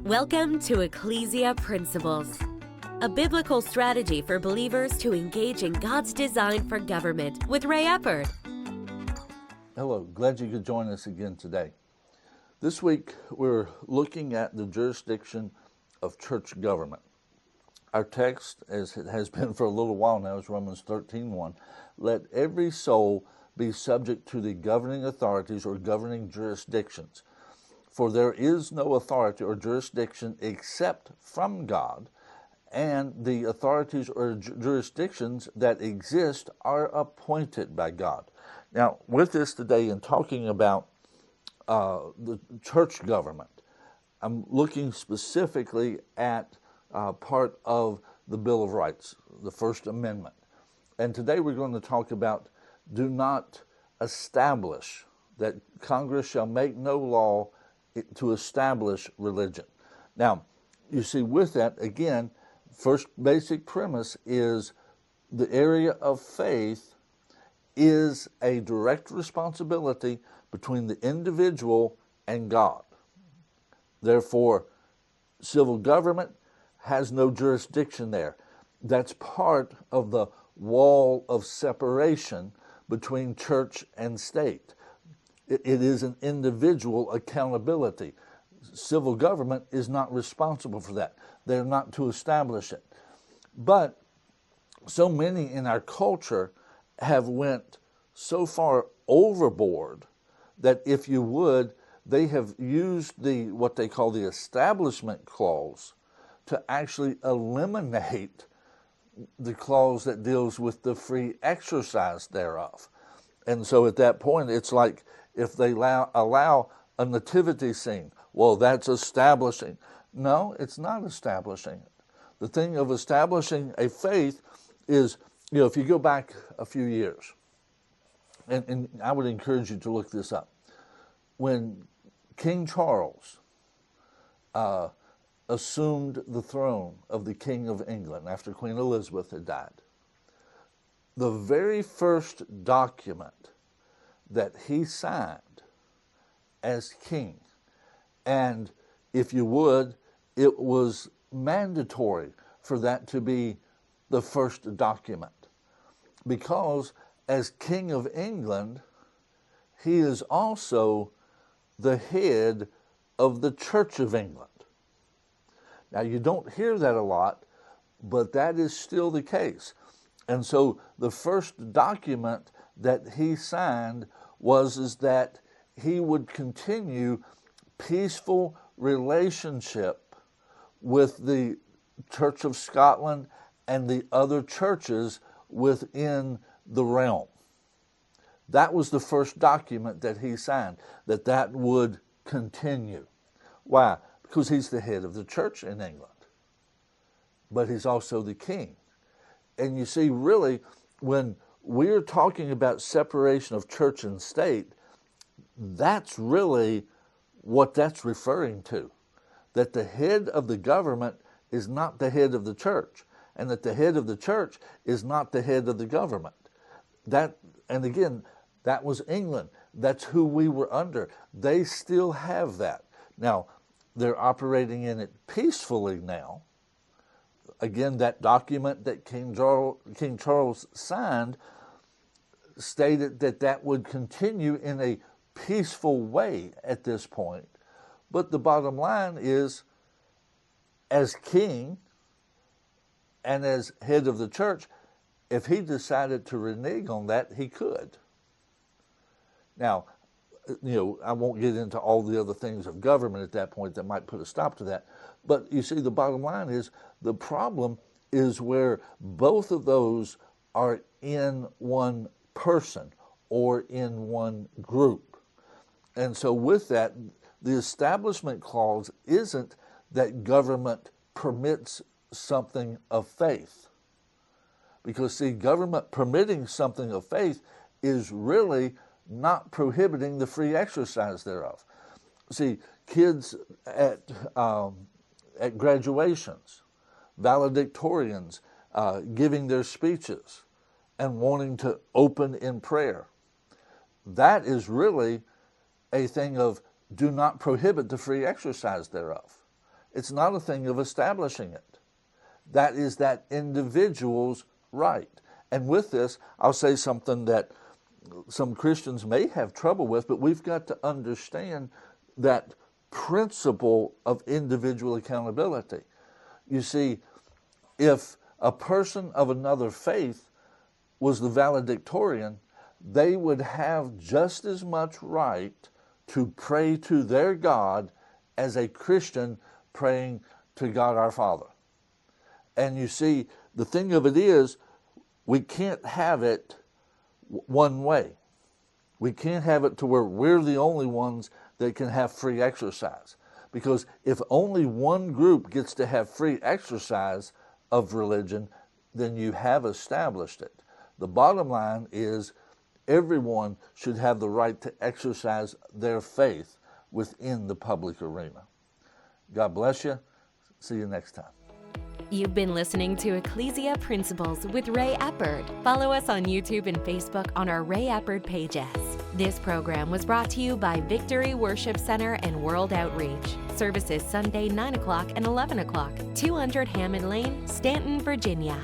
Welcome to Ecclesia Principles, a biblical strategy for believers to engage in God's design for government with Ray Eppard. Hello, glad you could join us again today. This week we're looking at the jurisdiction of church government. Our text, as it has been for a little while now, is Romans 13:1. Let every soul be subject to the governing authorities or governing jurisdictions. For there is no authority or jurisdiction except from God, and the authorities or jurisdictions that exist are appointed by God. Now, with this today in talking about the church government, I'm looking specifically at part of the Bill of Rights, the First Amendment. And today we're going to talk about do not establish, that Congress shall make no law to establish religion. Now, you see, with that, again, first basic premise is the area of faith is a direct responsibility between the individual and God. Therefore, civil government has no jurisdiction there. That's part of the wall of separation between church and state. It is an individual accountability. Civil government is not responsible for that. They're not to establish it. But so many in our culture have went so far overboard that, if you would, they have used what they call the Establishment Clause to actually eliminate the clause that deals with the free exercise thereof. And so at that point, it's like if they allow a nativity scene, well, that's establishing. No, it's not establishing it. The thing of establishing a faith is, if you go back a few years, and I would encourage you to look this up, when King Charles assumed the throne of the King of England after Queen Elizabeth had died, the very first document that he signed as king, and if you would, it was mandatory for that to be the first document, because as King of England, he is also the head of the Church of England. Now, you don't hear that a lot, but that is still the case. And so the first document that he signed was that he would continue peaceful relationship with the Church of Scotland and the other churches within the realm. That was the first document that he signed, that would continue. Why? Because he's the head of the church in England, but he's also the king. And you see, really, when we're talking about separation of church and state, that's really what that's referring to. That the head of the government is not the head of the church, and that the head of the church is not the head of the government. And again, that was England. That's who we were under. They still have that. Now, they're operating in it peacefully now. Again, that document that King Charles signed stated that would continue in a peaceful way at this point. But the bottom line is, as king and as head of the church, if he decided to renege on that, he could. Now, I won't get into all the other things of government at that point that might put a stop to that. But you see, the bottom line is, the problem is where both of those are in one person or in one group. And so with that, the Establishment Clause isn't that government permits something of faith. Because, see, government permitting something of faith is really not prohibiting the free exercise thereof. See, kids at graduations, valedictorians giving their speeches and wanting to open in prayer, that is really a thing of do not prohibit the free exercise thereof. It's not a thing of establishing it. That is that individual's right. And with this, I'll say something that some Christians may have trouble with, but we've got to understand that principle of individual accountability. You see, if a person of another faith was the valedictorian, they would have just as much right to pray to their God as a Christian praying to God our Father. And you see, the thing of it is, we can't have it one way. We can't have it to where we're the only ones that can have free exercise. Because if only one group gets to have free exercise of religion, then you have established it. The bottom line is everyone should have the right to exercise their faith within the public arena. God bless you. See you next time. You've been listening to Ecclesia Principles with Ray Eppard. Follow us on YouTube and Facebook on our Ray Eppard pages. This program was brought to you by Victory Worship Center and World Outreach. Services Sunday 9 o'clock and 11 o'clock, 200 Hammond Lane, Stanton, Virginia.